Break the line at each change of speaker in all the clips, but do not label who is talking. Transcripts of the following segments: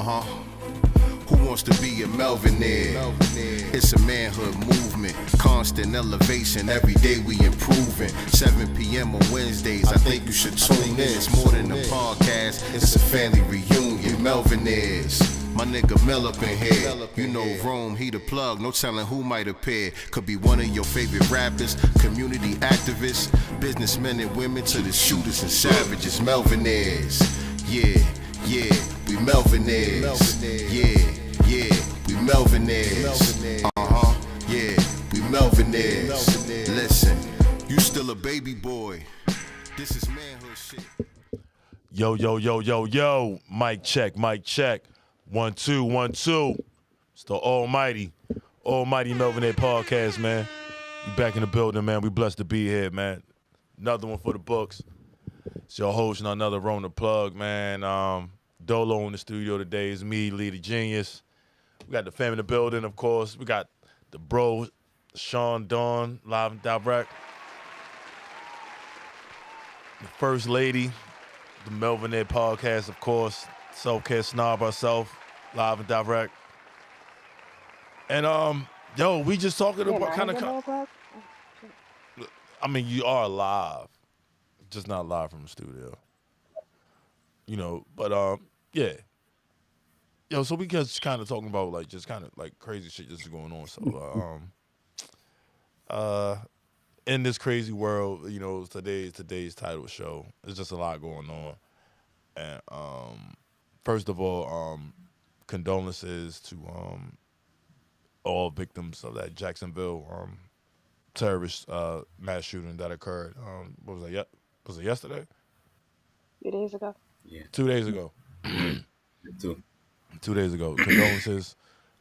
Who wants to be a Melvinaire? It's a manhood movement, constant elevation. Every day we improving. 7 p.m. on Wednesdays, I think you should tune in. It's more than a podcast, it's a family reunion. Melvinaires. My nigga Mel up in here. You know Rome, he the plug, no telling who might appear. Could be one of your favorite rappers, community activists, businessmen and women to the shooters and savages. Melvinaires. Yeah, we Melvinaires. Yeah, we Melvinaires. Yeah, we Melvinaires. Listen, you still a baby boy. This is manhood shit.
Yo. Mic check. 1 2 1 2. It's the almighty Melvinaire Podcast, man. We back in the building, man. We blessed to be here, man. Another one for the books. It's your host and another Rona Plug, man. Dolo in the studio today is me, Lee the Genius. We got the fam in the building, of course. We got the bro, Sean Dawn, live and direct. The first lady, the Melvinaire Podcast, of course. Self-care snob herself, live and direct. And we just talking about kind of. I mean, you are live, just not live from the studio. You know, but yeah. Yo, so we just kind of talking about like just kind of like crazy shit that's going on. So in this crazy world, you know, today's title show. There's just a lot going on, and first of all, condolences to all victims of that Jacksonville terrorist mass shooting that occurred. What was that? Was it yesterday?
2 days ago.
Yeah.
2 days ago. 2 days ago.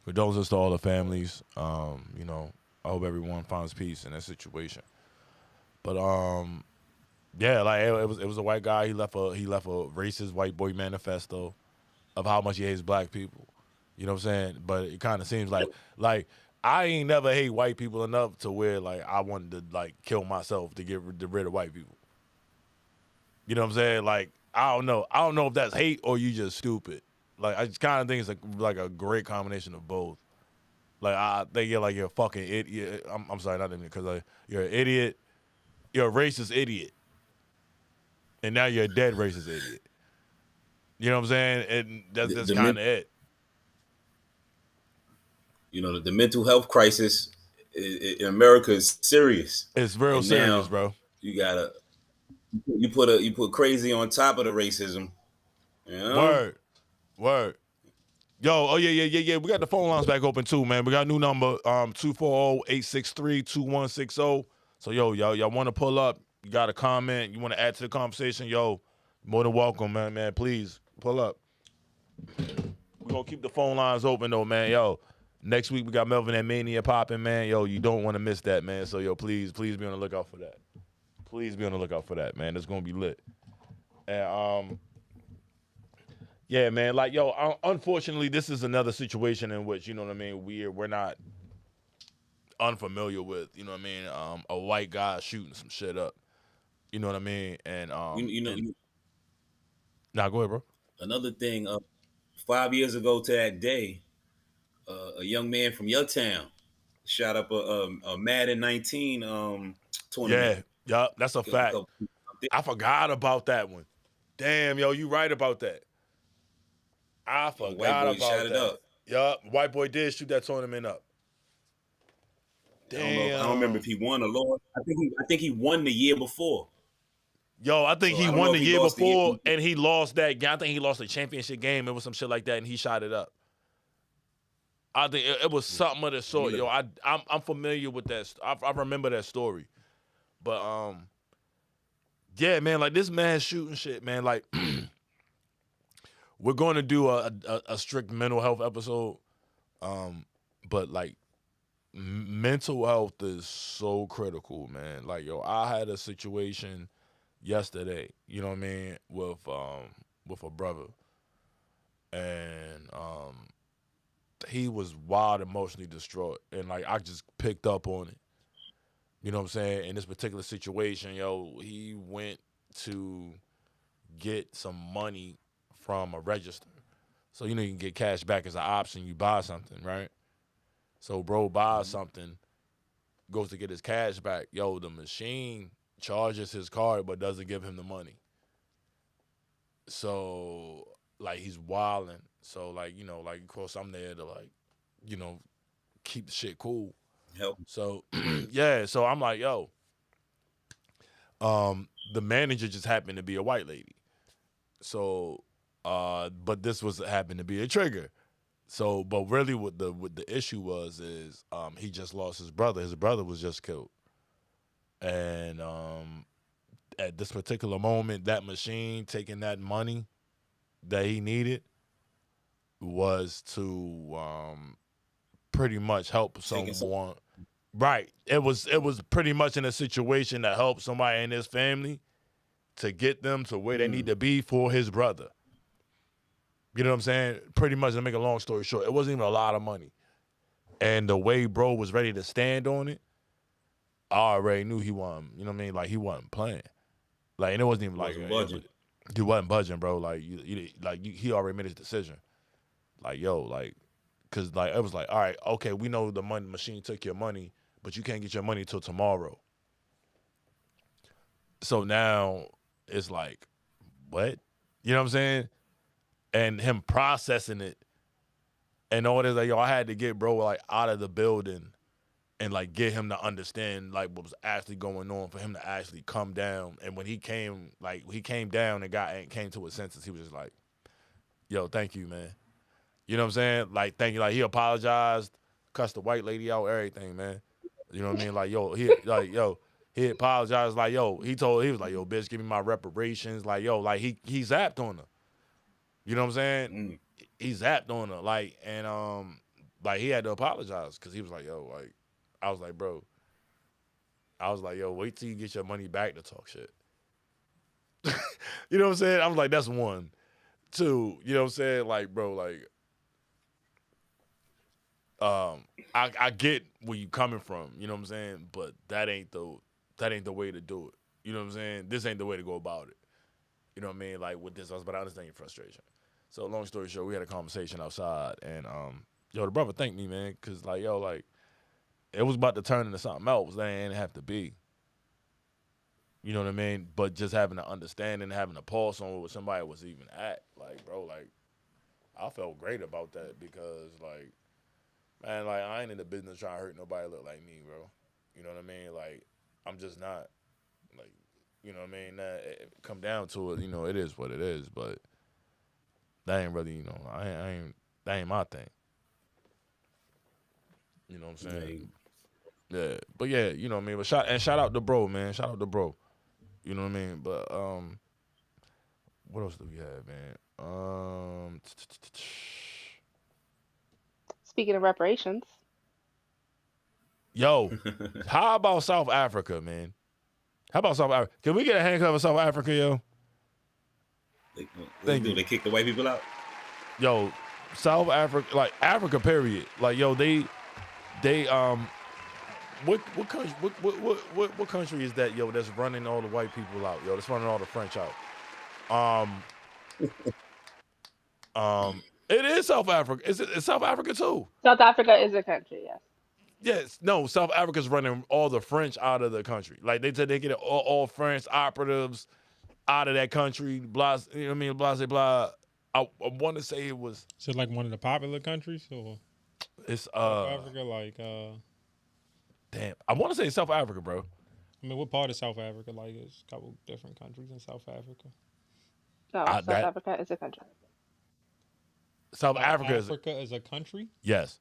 Condolences to all the families. You know, I hope everyone finds peace in that situation. But yeah, like it was a white guy. He left a racist white boy manifesto of how much he hates black people. You know what I'm saying? But it kind of seems like I ain't never hate white people enough to where like I wanted to like kill myself to get rid of white people. You know what I'm saying? Like I don't know if that's hate or you just stupid. Like I just kind of think it's like a great combination of both. Like I think you're a fucking idiot. I'm sorry, not even because like, you're an idiot. You're a racist idiot. And now you're a dead racist idiot. You know what I'm saying? And that's kind of it.
You know, the mental health crisis in America is serious.
It's real serious, bro.
You put crazy on top of the racism. You know?
Word. Yo, yeah. We got the phone lines back open too, man. We got a new number, 240-863-2160. So y'all want to pull up? You got a comment? You want to add to the conversation? Yo, more than welcome, man. Please pull up. We're gonna keep the phone lines open though, man. Yo, next week we got Melvinaire Mania popping, man. Yo, you don't want to miss that, man. So yo, please be on the lookout for that. Please be on the lookout for that, man. It's gonna be lit. And yeah, man. Like yo, unfortunately, this is another situation in which you know what I mean. We're not unfamiliar with, you know what I mean, a white guy shooting some shit up. You know what I mean? And nah, go ahead, bro.
Another thing, 5 years ago to that day, a young man from your town shot up a Madden 19 tournament.
Yeah, that's a fact. I forgot about that one. Damn, yo, you right about that. I forgot about
shot
that.
It up.
Yup, white boy did shoot that tournament up. Damn.
I don't remember if he won or lost. I think he won the year before.
Yo, I think he won the year before, and he lost that game. I think he lost the championship game. It was some shit like that, and he shot it up. I think it was something of the sort. Yo, I'm familiar with that. I remember that story. But yeah, man, like this man shooting shit, man. Like we're going to do a strict mental health episode, but like mental health is so critical, man. Like yo, I had a situation yesterday, you know what I mean, with a brother, and he was wild emotionally distraught, and like I just picked up on it. You know what I'm saying? In this particular situation, yo, he went to get some money from a register So, you can get cash back as an option. You buy something, right? So, bro buys something, goes to get his cash back. Yo, the machine charges his card but doesn't give him the money. So, like, he's wilding. So, like, of course, I'm there to, like, keep the shit cool.
Help.
So, yeah. So, I'm like, yo, the manager just happened to be a white lady. So, but this happened to be a trigger. So, but really, what the issue is he just lost his brother. His brother was just killed, and at this particular moment, that machine taking that money that he needed was to pretty much help someone. Right. It was pretty much in a situation to help somebody in his family to get them to where they need to be for his brother. You know what I'm saying? Pretty much, to make a long story short, it wasn't even a lot of money. And the way bro was ready to stand on it, I already knew he wasn't, you know what I mean? Like, he wasn't playing. Like, and it wasn't even like, he wasn't budging, bro. Like, he already made his decision. Like, yo, like, because, like, it was like, all right, okay, we know the money machine took your money, but you can't get your money till tomorrow. So now it's like, what? You know what I'm saying? And him processing it and all this, like, yo, I had to get bro, like, out of the building and, like, get him to understand, like, what was actually going on for him to actually come down. And when he came down and came to his senses, he was just like, yo, thank you, man. You know what I'm saying? Like, thank you. Like, he apologized, cussed the white lady out, everything, man. You know what I mean? Like, yo, he apologized. Like, yo, he was like, yo, bitch, give me my reparations. Like, yo, like, he zapped on her. You know what I'm saying? He zapped on her. Like, and, like, he had to apologize because he was like, yo, like, I was like, bro, yo, wait till you get your money back to talk shit. You know what I'm saying? I was like, that's one. Two, you know what I'm saying? Like, bro, like, I get where you coming from, you know what I'm saying? But that ain't the way to do it. You know what I'm saying? This ain't the way to go about it. You know what I mean? Like, with this, but I understand your frustration. So, long story short, we had a conversation outside, and yo, the brother thanked me, man, because, like, yo, like, it was about to turn into something else. That ain't have to be. You know what I mean? But just having an understanding, having a pulse on where somebody was even at, like, bro, like, I felt great about that because, like, man, like, I ain't in the business trying to hurt nobody look like me, bro. You know what I mean? Like, I'm just not. Like, you know what I mean? That it come down to it, it is what it is, but that ain't really, that ain't my thing. You know what I'm saying? Yeah. But yeah, you know what I mean? But shout out to bro, man. Shout out to bro. You know what I mean? But what else do we have, man?
Speaking of reparations.
Yo, how about South Africa, man? How about South Africa? Can we get a handcuff of South Africa, yo?
They kick the white people out?
Yo, South Africa, like, Africa, period. Like, yo, they what country what country is that, yo, that's running all the white people out, yo, that's running all the French out? It is South Africa. It's South Africa too.
South Africa is a country, yes.
Yes, no, South Africa's running all the French out of the country. Like, they said they get all French operatives out of that country. Blah, you know what I mean? Blah, blah. I want to say it was.
Is it like one of the popular countries, or
it's
South Africa? Like,
damn, I want to say South Africa, bro.
I mean, what part of South Africa? Like, there's a couple different countries in South Africa.
No, South Africa is a country.
South Africa
is a country.
Yes.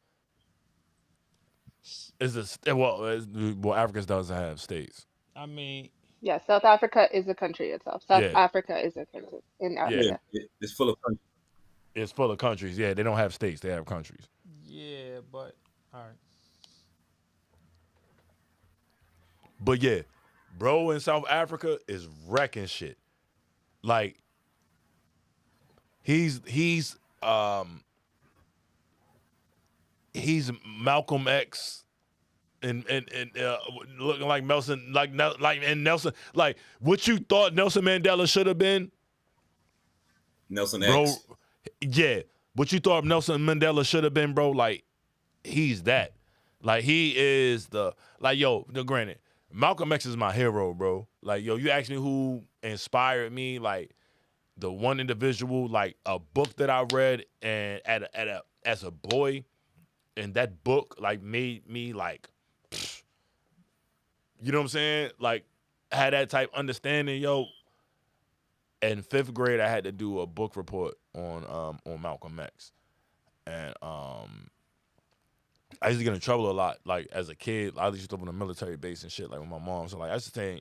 Well, Africa doesn't have states.
I mean,
yeah, South Africa is a country itself. South Africa is a country in Africa.
Yeah, it's full of countries.
It's full of countries. Yeah, they don't have states. They have countries.
Yeah, but all right.
But yeah, bro in South Africa is wrecking shit. Like, he's Malcolm X and looking like Nelson, like Nelson, like what you thought Nelson Mandela should have been.
Nelson
bro,
X.
Yeah, what you thought Nelson Mandela should have been, bro, like, he's that. Like, he is granted, Malcolm X is my hero, bro. Like, yo, you ask me who inspired me, like, the one individual, like, a book that I read and as a boy, and that book, like, made me, like, you know what I'm saying? Like, had that type understanding, yo. In 5th grade, I had to do a book report on Malcolm X. And I used to get in trouble a lot. Like, as a kid, I used to live on a military base and shit, like, with my mom. So, like, I used to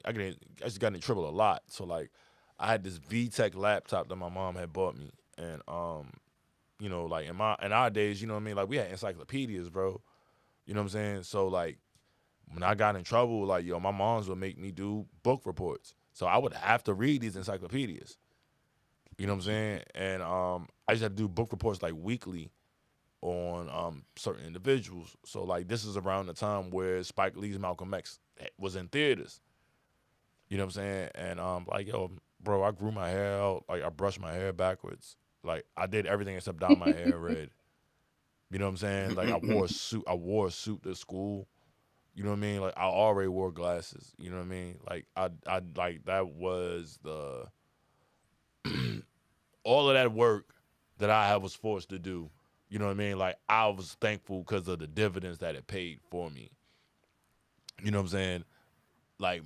get in trouble a lot. So, like, I had this VTech laptop that my mom had bought me. And, you know, like, in our days, you know what I mean? Like, we had encyclopedias, bro. You know what I'm saying? So, like, when I got in trouble, like, yo, my moms would make me do book reports. So I would have to read these encyclopedias. You know what I'm saying? And I used to have to do book reports, like, weekly on certain individuals. So, like, this is around the time where Spike Lee's Malcolm X was in theaters. You know what I'm saying? And like, yo, bro, I grew my hair out. Like, I brushed my hair backwards. Like, I did everything except dye my hair red. You know what I'm saying? Like, I wore a suit to school. You know what I mean? Like, I already wore glasses. You know what I mean? Like, I like, that was the all of that work that I was forced to do. You know what I mean? Like, I was thankful because of the dividends that it paid for me. You know what I'm saying? Like,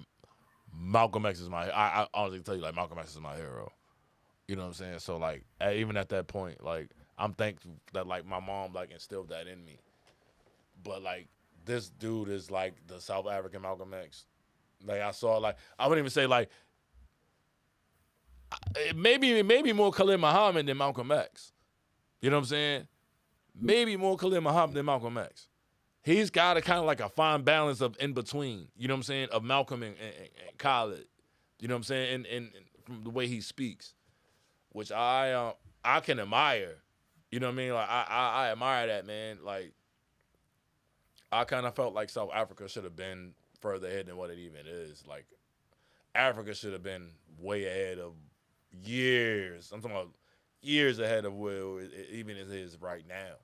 Malcolm X is I honestly tell you, like, Malcolm X is my hero. You know what I'm saying? So, like, even at that point, like, I'm thankful that, like, my mom, like, instilled that in me. But, like, this dude is, like, the South African Malcolm X. Like, I saw, like, I wouldn't even say, like, maybe more Khalid Muhammad than Malcolm X. You know what I'm saying? Maybe more Khalid Muhammad than Malcolm X. He's got a kind of like a fine balance of in between. You know what I'm saying? Of Malcolm and Khalid. You know what I'm saying? And from the way he speaks, which I can admire. You know what I mean? Like, I admire that, man. Like, I kind of felt like South Africa should have been further ahead than what it even is. Like, Africa should have been way ahead of years. I'm talking about years ahead of where it even is right now.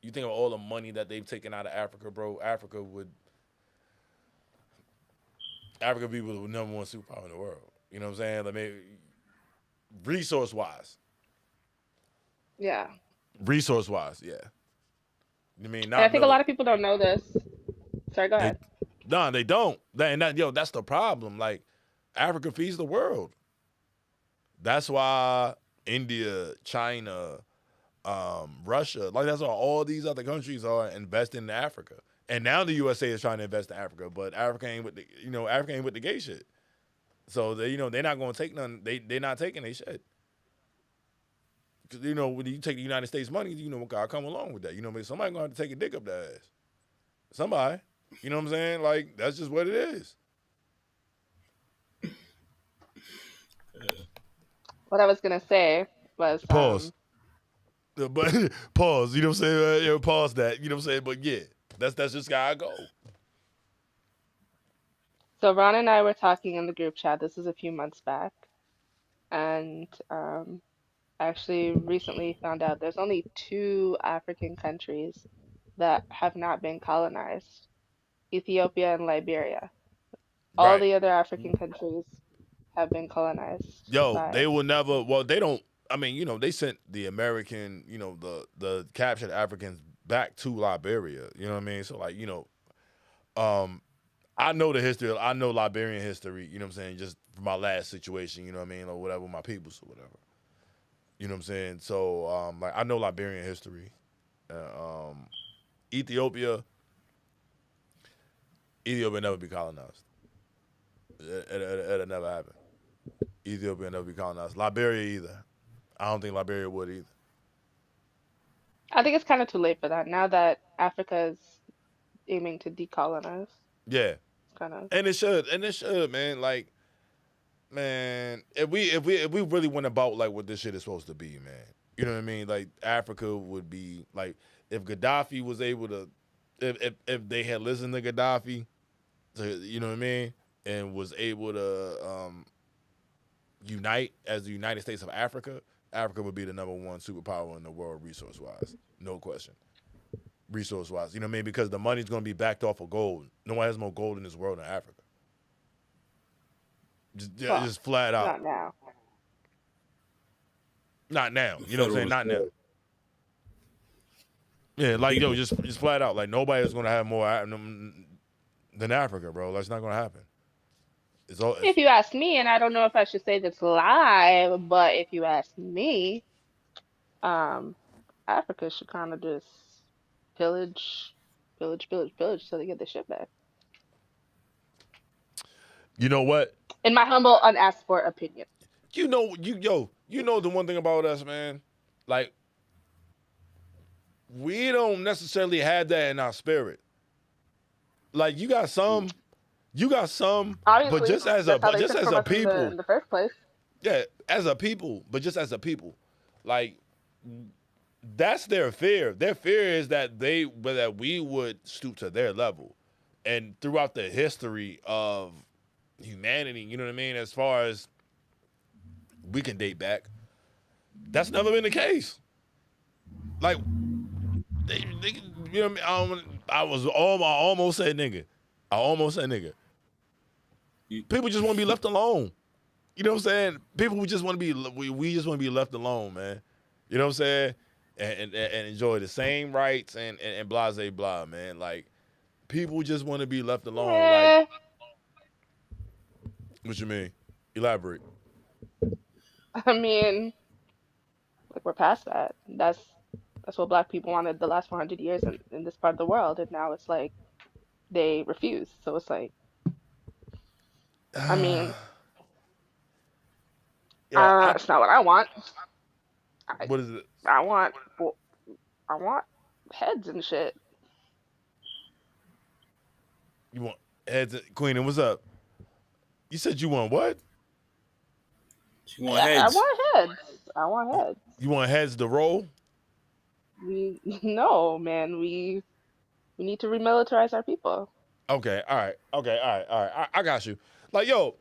You think of all the money that they've taken out of Africa, bro. Africa would be the number one superpower in the world. You know what I'm saying? Like, maybe resource-wise.
Yeah.
Resource-wise, yeah. I mean, not.
And I think a lot of people don't know this. Sorry, go ahead.
No, they don't. That's the problem. Like, Africa feeds the world. That's why India, China, Russia, like, that's why all these other countries are investing in Africa. And now the USA is trying to invest in Africa, but Africa ain't with the gay shit. So they're not going to take none. They're not taking their shit. Because, when you take the United States money, what got to come along with that. Somebody going to have to take a dick up their ass. Somebody. You know what I'm saying? Like, that's just what it is.
What I was going to say was...
Pause. But pause, you know what I'm saying? Pause that, you know what I'm saying? But yeah, that's just how I go.
So Ron and I were talking in the group chat. This was a few months back. And actually recently found out there's only 2 African countries that have not been colonized. Ethiopia and Liberia. All
Right.
the other African countries have been colonized.
They will never, well, they don't, I mean, they sent the American, the captured Africans back to Liberia. You know what I mean? So, like, I know the history. I know Liberian history, you know what I'm saying, just from my last situation, you know what I mean, or whatever, my peoples or whatever. You know what I'm saying? So, like, I know Liberian history. Ethiopia never be colonized. It'll never happen. Ethiopia never be colonized. Liberia either. I don't think Liberia would either.
I think it's kind of too late for that now that Africa is aiming to decolonize.
Yeah.
It's kind of.
And it should, man. Like, man, if we really went about like what this shit is supposed to be, man. You know what I mean? Like, Africa would be like, if Gaddafi was able to, if they had listened to Gaddafi, you know what I mean, and was able to unite as the United States of Africa, Africa would be the number one superpower in the world resource-wise. No question. Resource-wise. You know what I mean? Because the money's going to be backed off of gold. No one has more gold in this world than Africa. Just flat out.
Not now.
Not now. You know what I'm saying? Not now. Yeah, like, yo, just flat out. Like, nobody's going to have more than Africa, bro. That's not going to happen.
If you ask me, and I don't know if I should say this live, but if you ask me, Africa should kind of just pillage till they get their shit back.
You know what?
In my humble, unasked for opinion.
You know the one thing about us, man. Like, we don't necessarily have that in our spirit. Like, you got some,
Obviously,
but just as a people,
in the first place.
Yeah, as a people, but just as a people, like, that's their fear. Their fear is that we would stoop to their level, and throughout the history of humanity, you know what I mean? As far as we can date back, that's never been the case. Like, you know what I mean? I almost said nigga. People just want to be left alone. You know what I'm saying? People just want to be. We just want to be left alone, man. You know what I'm saying? And enjoy the same rights and blah blah, man. Like, people just want to be left alone. Like, what you mean? Elaborate.
I mean, like, we're past that. That's what Black people wanted the last 400 years in this part of the world, and now it's like they refuse. So it's like, I mean, it's not what I want.
What is it?
I want heads and shit.
You want heads, Queen? And what's up? You said you want what?
You want heads?
I want heads.
You want heads to roll?
No, man. We need to remilitarize our people.
Okay, all right. I got you. Like, yo,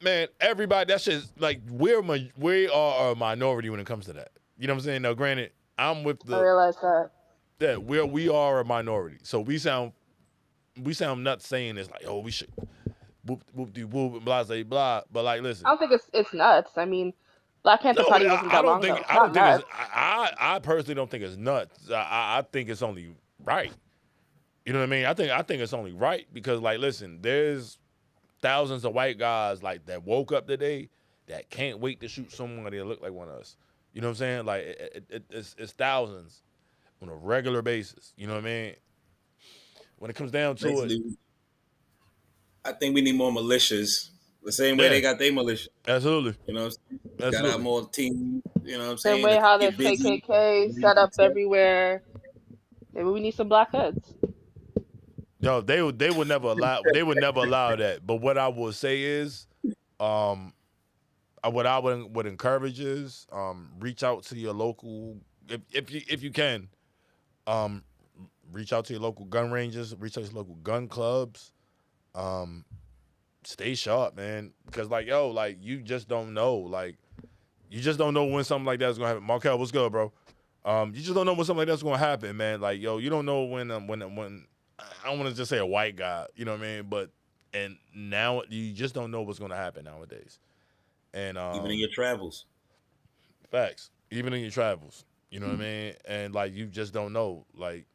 man, everybody, that's just, like, we are a minority when it comes to that. You know what I'm saying? Now, granted, I'm with the...
I realize that.
Yeah, we are a minority. So we sound nuts saying this, like, oh, we should whoop, blah, blah, blah. But, like, listen.
I don't think it's nuts. I mean, Black Panther Party wasn't that long ago.
I personally don't think it's nuts. I think it's only right. You know what I mean? I think it's only right because, like, listen, there's thousands of white guys, like, that woke up today that can't wait to shoot somebody that look like one of us. You know what I'm saying? Like, it's thousands on a regular basis. You know what I mean? When it comes down to it,
I think we need more militias. The same way they got their militia.
Absolutely.
You know what I'm saying? Got to have more teams. You know what I'm saying?
Same way how there's KKK set up everywhere. Maybe we need some black heads.
Yo, they would never allow that. But what I would say is, what I would encourage is, reach out to your local, if you can, reach out to your local gun ranges, reach out to your local gun clubs, stay sharp, man, because, like, yo, like, you just don't know, like, you just don't know when something like that's gonna happen. Markel, what's good, bro? You just don't know when something like that's gonna happen, man. Like, yo, you don't know when I don't want to just say a white guy, you know what I mean? And now you just don't know what's gonna happen nowadays. And
even in your travels.
Facts. Even in your travels. You know what I mean? And, like, you just don't know. Like,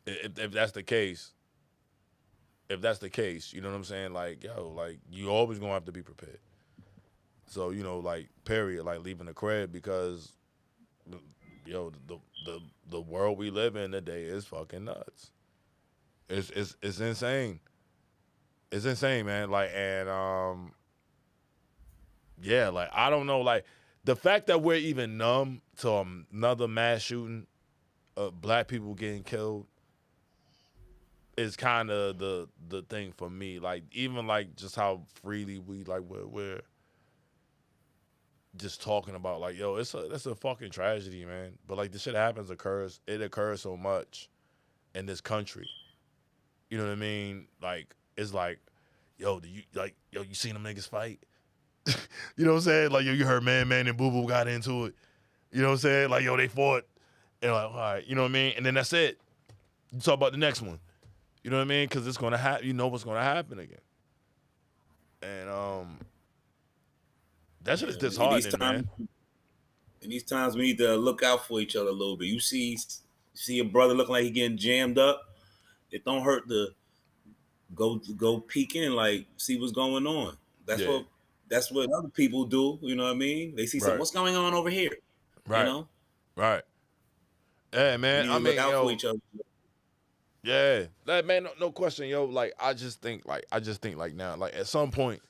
if that's the case, you know what I'm saying? Like, yo, like, you always gonna have to be prepared. So, you know, like, period, like, leaving the crib because, yo, the world we live in today is fucking nuts. It's insane. It's insane, man. Like, and yeah, like, I don't know, like, the fact that we're even numb to another mass shooting of black people getting killed is kind of the thing for me. Like, even, like, just how freely we, like, we're just talking about, like, yo, that's a fucking tragedy, man. But, like, this shit it occurs so much in this country. You know what I mean? Like, it's like, yo, you seen them niggas fight? You know what I'm saying? Like, yo, you heard Man and Boo Boo got into it. You know what I'm saying? Like, yo, they fought. And like, all right, you know what I mean? And then that's it. You talk about the next one. You know what I mean? Because it's gonna happen. You know what's gonna happen again. And that shit is
In these
disheartening,
times,
man.
we need to look out for each other a little bit. You see a brother looking like he getting jammed up. It don't hurt to go peek in, like see what's going on. That's
Yeah.
what other people do. You know what I mean? They see something.
Right.
What's going on over here? You
Right.
know,
Right. Yeah,
we
man.
need
I
to look
mean,
out for
yo,
each other.
yeah. Like, man, no question, yo. Like, I just think like now, like at some point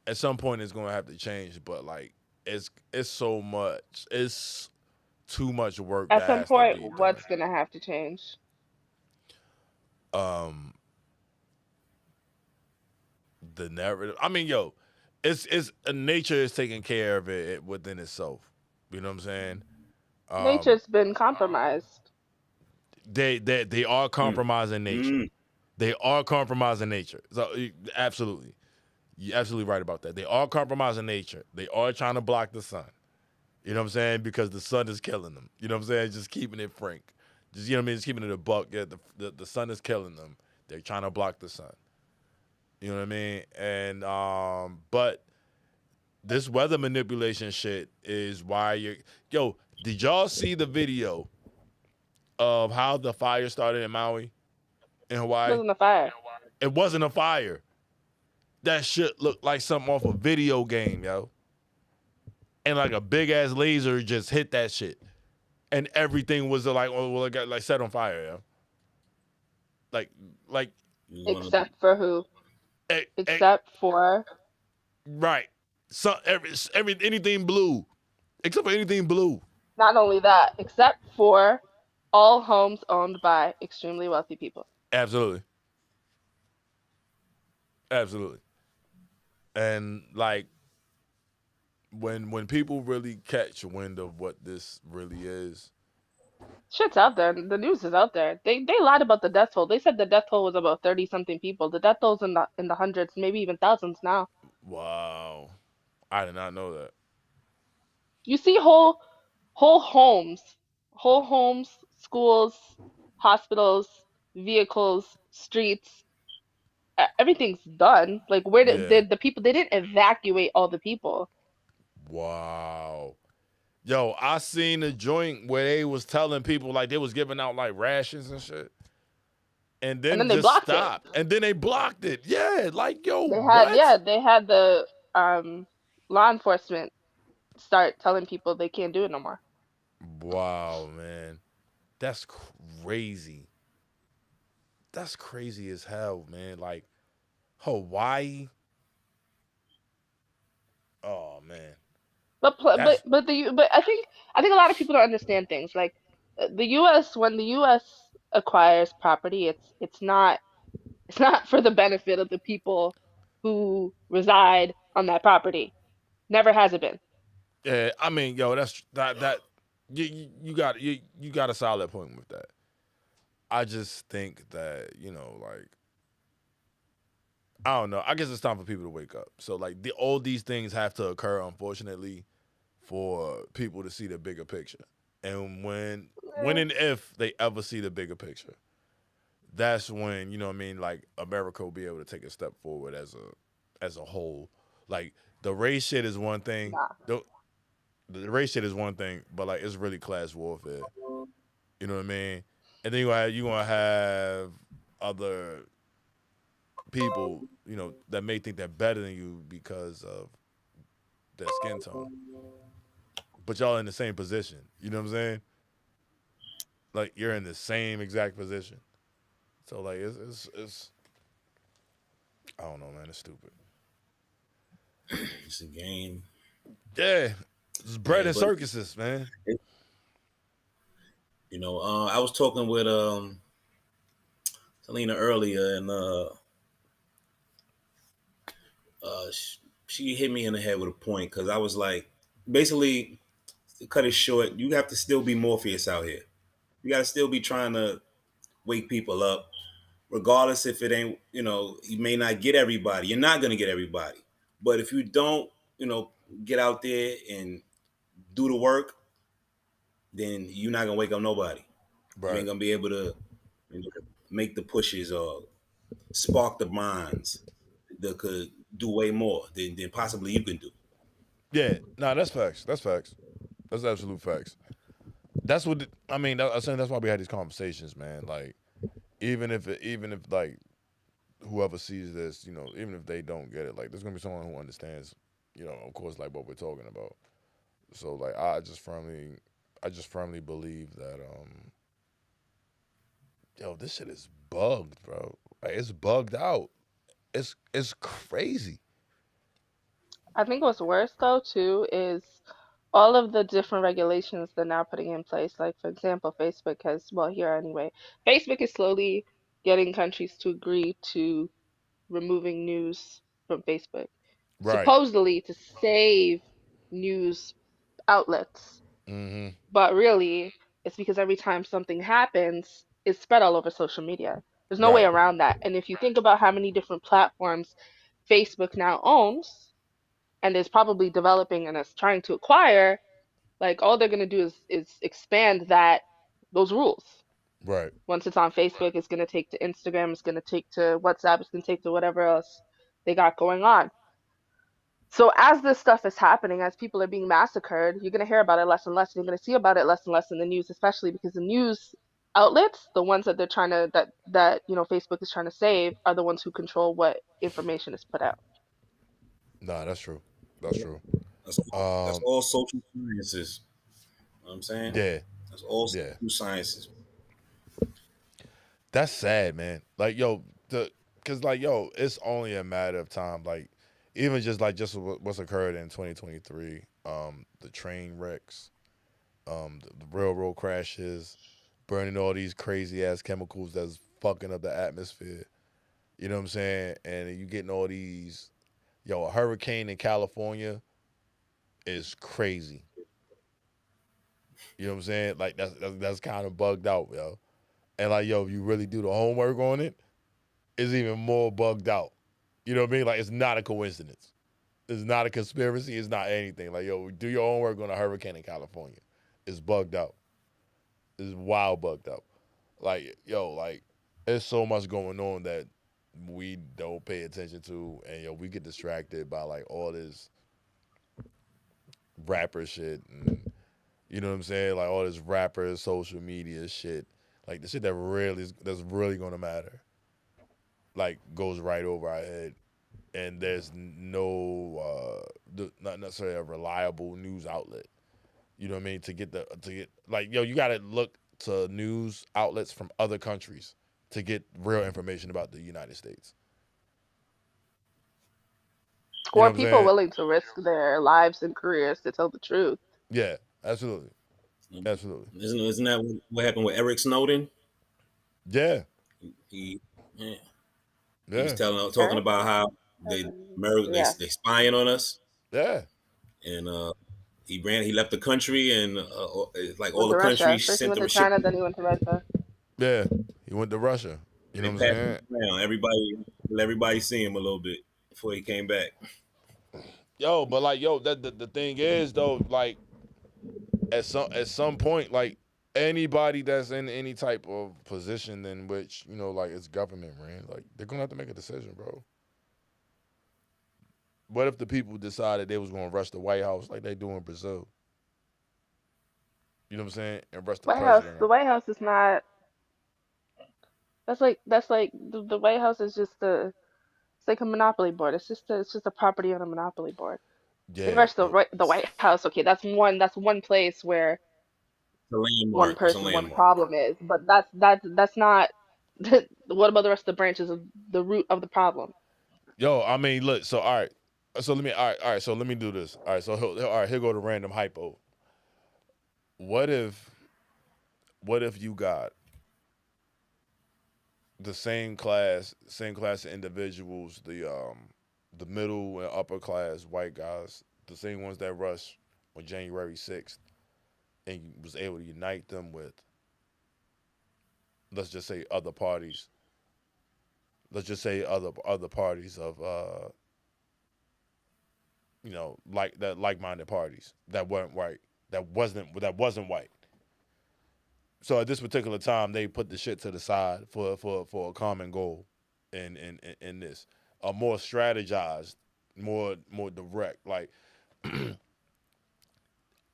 it's gonna have to change. But like, it's so much. It's too much work
At
that
some
has to
point,
be done.
what's gonna have to change?
Um, the narrative. I mean, yo, it's nature is taking care of it within itself. You know what I'm saying? Um,
Nature's been compromised.
they are
Mm.
compromising nature.
Mm.
They are compromising nature. So absolutely, you're absolutely right about that. They are compromising nature. They are trying to block the sun. You know what I'm saying? Because the sun is killing them. You know what I'm saying? Just keeping it frank. Just, you know what I mean? Just keeping it a buck. Yeah, the sun is killing them. They're trying to block the sun. You know what I mean? And but this weather manipulation shit is why you're. Yo, did y'all see the video of how the fire started in Maui, in
It
Hawaii?
wasn't a fire.
It wasn't a fire. That shit looked like something off a video game, yo. And like a big ass laser just hit that shit, and everything was like, well, it got like set on fire, yo. Like, like,
You wanna-
Except for who?
eh, eh,
Except for
right. So anything blue, except for anything blue.
not only that, except for all homes owned by extremely wealthy people.
Absolutely, absolutely. And like when people really catch wind of what this really is,
Shit's out there. The news is out there. They lied about the death toll. They said the death toll was about 30 something people. The death toll's in the hundreds, maybe even thousands now.
wow, I did not know that.
You see whole homes, schools, hospitals, vehicles, streets. Everything's done. Like where
Yeah,
did the people? They didn't evacuate all the people,
wow. Yo, I seen a joint where they was telling people like they was giving out like rations and shit, and
and
then
then they
just
blocked it.
stopped, and then they blocked it. Yeah, like yo,
Yeah,
what?
they had the law enforcement start telling people they can't do it no more.
Wow, man, that's crazy. That's crazy as hell, man. Like Hawaii. Oh man, that's
But I think a lot of people don't understand things. Like the U.S. when the U.S. acquires property, it's not for the benefit of the people who reside on that property. Never has it been.
yeah. I mean, yo, that's that. You got a solid point with that. I just think that like I don't know. I guess it's time for people to wake up. So like all these things have to occur, unfortunately, for people to see the bigger picture. And when and if they ever see the bigger picture, that's when what I mean. Like America will be able to take a step forward as a whole. Like the race shit is one thing.
Nah.
The race shit is one thing, but like it's really class warfare. You know what I mean? And then you gonna have other people, that may think they're better than you because of their skin tone. But y'all in the same position. You know what I'm saying? Like you're in the same exact position. So like it's I don't know, man. It's stupid.
It's a game.
Yeah, it's bread and
But
circuses, man.
I was talking with Selena earlier, and she hit me in the head with a point because I was like, basically, to cut it short, you have to still be Morpheus out here. You got to still be trying to wake people up, regardless if it ain't, you may not get everybody. You're not gonna get everybody, but if you don't, you know, get out there and do the work, then you're not gonna wake up nobody. You
Right.
ain't gonna be able to, you know, make the pushes or spark the minds that could do way more than possibly you can do.
Yeah. Nah, that's facts. That's facts. That's absolute facts. That's what I mean. I'm saying that's why we had these conversations, man. Like, even if like whoever sees this, you know, even if they don't get it, like there's gonna be someone who understands, you know, of course, like what we're talking about. So like I just firmly believe that yo, this shit is bugged, bro. Like it's bugged out. It's crazy.
I think what's worse though too is all of the different regulations they're now putting in place. Like for example, Facebook has, well, here anyway, Facebook is slowly getting countries to agree to removing news from Facebook,
Right.
supposedly to save news outlets.
Mm-hmm.
But really, it's because every time something happens, it's spread all over social media. There's no way
Right.
around that. And if you think about how many different platforms Facebook now owns, and is probably developing and is trying to acquire, like all they're gonna do is expand those rules.
Right.
Once it's on Facebook, it's gonna take to Instagram, it's gonna take to WhatsApp, it's gonna take to whatever else they got going on. So as this stuff is happening, as people are being massacred, you're gonna hear about it less and less. You're gonna see about it less and less in the news, especially because the news outlets, the ones that they're trying to that Facebook is trying to save, are the ones who control what information is put out.
Nah, that's true. That's true.
That's
Um.
all social sciences. You know what I'm saying?
Yeah.
That's all
Yeah.
social sciences.
That's sad, man. Like, yo, cause like, yo, it's only a matter of time. Like, even just what's occurred in 2023, the train wrecks, the railroad crashes, burning all these crazy ass chemicals that's fucking up the atmosphere. You know what I'm saying? And you getting all these, yo, a hurricane in California is crazy. You know what I'm saying? Like that's kind of bugged out, yo. And like, yo, if you really do the homework on it, it's even more bugged out. You know what I mean? Like, it's not a coincidence. It's not a conspiracy. It's not anything. Like, yo, do your homework on a hurricane in California. It's bugged out. It's wild bugged out. Like, yo, like, there's so much going on that we don't pay attention to, and yo, we get distracted by like all this rapper shit, and you know what I'm saying? Like all this rapper social media shit, like the shit that's really gonna matter, like goes right over our head, and there's no not necessarily a reliable news outlet. You know what I mean? To get like, yo, you gotta look to news outlets from other countries to get real information about the United States. You know
Or
what I'm
people
saying?
willing to risk their lives and careers to tell the truth.
Yeah, absolutely, absolutely.
Isn't that what happened with Eric Snowden?
Yeah,
He yeah, he was
yeah,
talking
Eric?
about how
Yeah.
they spying on us,
yeah.
and he left the country, and like all
Went
the
to Russia.
countries
First he
sent
went
them
to
a ship.
China, then he went to Russia.
Yeah, he went to Russia. You know
They
what I'm
passed him
saying?
around. Everybody let everybody see him a little bit before he came back.
Yo, but like, yo, the thing is though, like at some point, like anybody that's in any type of position in which you know, like it's government ran, like they're gonna have to make a decision, bro. What if the people decided they was gonna rush the White House like they do in Brazil? You know what I'm saying? And rush the
White House.
president
The
out.
White House is not. That's like the White House is just a. It's like a monopoly board. It's just a property on a monopoly board. They
Yeah,
rush
but
the White House. Okay, that's one place where
It's a
one
landmark. It's a
person, one
landmark.
problem is. But that's not. What about the rest of the branches of the root of the problem?
yo, I mean, look. So all right. So let me all right. So let me do this. All right. So all right. Here go the random hypo. What if you got the same class of individuals, the middle and upper class white guys, the same ones that rushed on January 6th, and you was able to unite them with, let's just say other parties. Let's just say other parties of like-minded parties that weren't white, that wasn't white. So at this particular time, they put the shit to the side for a common goal, in this, a more strategized, more direct. Like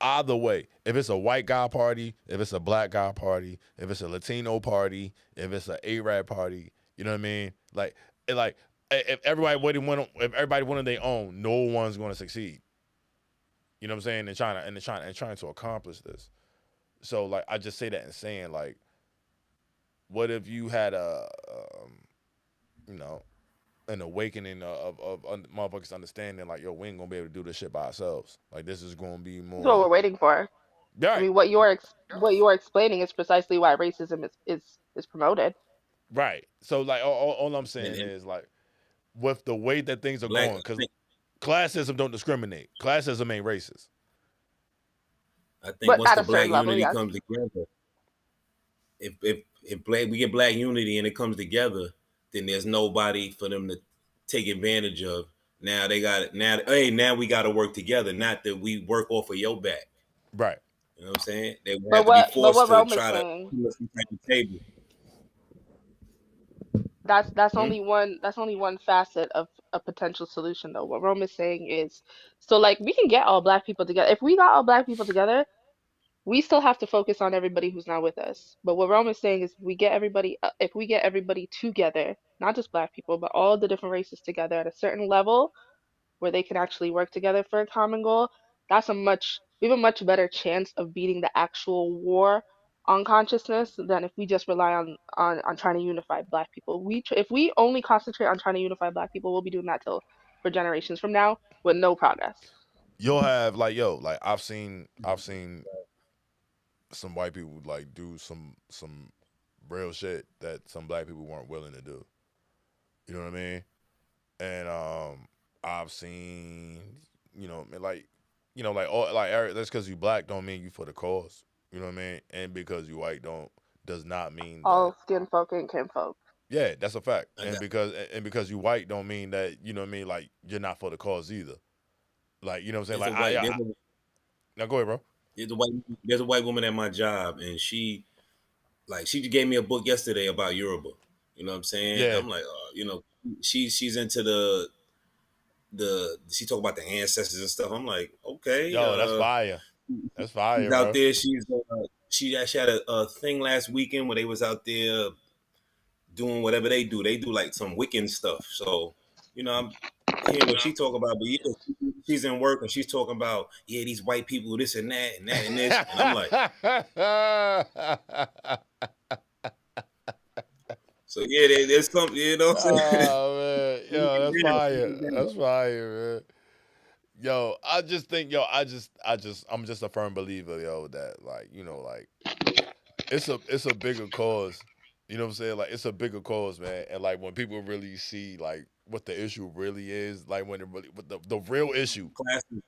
either way, if it's a white guy party, if it's a black guy party, if it's a Latino party, if it's an Arab party, you know what I mean? Like if everybody wanted their own, no one's going to succeed. You know what I'm saying? And trying to accomplish this. So like I just say that and saying like, what if you had you know, an awakening of motherfuckers understanding like, yo, we ain't gonna be able to do this shit by ourselves. Like this is gonna be
That's what
more
we're waiting for. I
right,
mean, what you're explaining is precisely why racism is promoted.
right. So like all I'm
And,
saying
and
is like, with the way that things are
black,
going, because classism don't discriminate. Classism ain't racist.
I think
But
once
at
the
a
black
certain level,
unity
yes.
comes together, if black we get black unity and it comes together, then there's nobody for them to take advantage of. Now they got it. Now, hey, now we got to work together. Not that we work off of your back.
Right.
You know what I'm saying? They would
But
have to be
what
forced to
Rome is
try to
saying,
put us at the table.
that's
Hmm?
only one facet of a potential solution though. What Rome is saying is, so like we can get all black people together. If we got all black people together, we still have to focus on everybody who's not with us. But what Rome is saying is, if we get everybody together, not just black people, but all the different races together at a certain level, where they can actually work together for a common goal, we have a much better chance of beating the actual war on consciousness than if we just rely on trying to unify black people. If we only concentrate on trying to unify black people, we'll be doing that till for generations from now with no progress.
You'll have like, yo, like I've seen some white people like do some real shit that some black people weren't willing to do. You know what I mean? And I've seen, like, like that's because you black don't mean you for the cause. You know what I mean? And because you white don't does not mean that.
All skin folk and kin folk.
Yeah, that's a fact.
I
And
got
because you white don't mean that, you know what I mean, like you're not for the cause either. Like, you know what I'm saying?
there's a
Like
white
now go ahead, bro.
there's a white there's a white woman at my job, and she just gave me a book yesterday about Yoruba. You know what I'm saying?
Yeah.
I'm like, she's into the she talk about the ancestors and stuff. I'm like, okay,
Yo, that's fire. That's
she's
fire,
out
bro.
there. She actually had a thing last weekend where they was out there doing whatever they do. They do like some Wiccan stuff. So, I'm hearing what she talk about, but yeah, she's in work and she's talking about, yeah, these white people, this and that and that and this. And I'm like, so yeah, there's something, you know what I'm saying?
Oh man, yo, that's fire. That's fire, man. Yo, I just think, I'm just a firm believer, yo, that like, like it's a bigger cause. You know what I'm saying? Like it's a bigger cause, man. And like when people really see like what the issue really is, like when it really, what the real issue
Classism.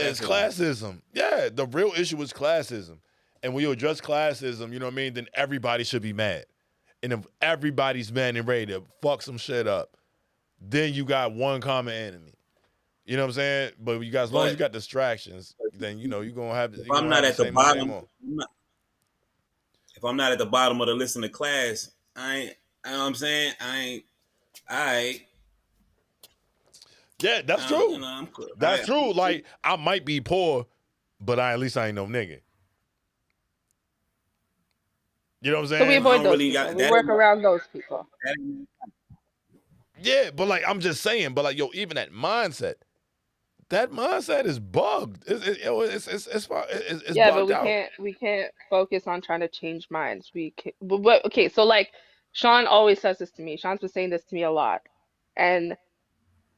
is
Classism.
classism. Yeah, the real issue is classism. And when you address classism, you know what I mean, then everybody should be mad. And if everybody's mad and ready to fuck some shit up, then you got one common enemy. You know what I'm saying? But you guys, as long as you
But
got distractions, then you're gonna have
if
you're
I'm
gonna
not
have the
at the
same
bottom,
on.
if I'm not at the bottom of the list in the class, I ain't, you know what I'm saying? I,
Yeah, that's true.
I'm cool.
That's true. Like I might be poor, but at least I ain't no nigga. You know what I'm
So we
saying?
I
avoid
don't
those
really
people.
got
We
that.
work around those people.
Yeah, but like I'm just saying, but like yo, even that mindset is bugged. It's
Yeah, but
bugged out.
we can't focus on trying to change minds. We can, but okay, so like Sean always says this to me. Sean's been saying this to me a lot. And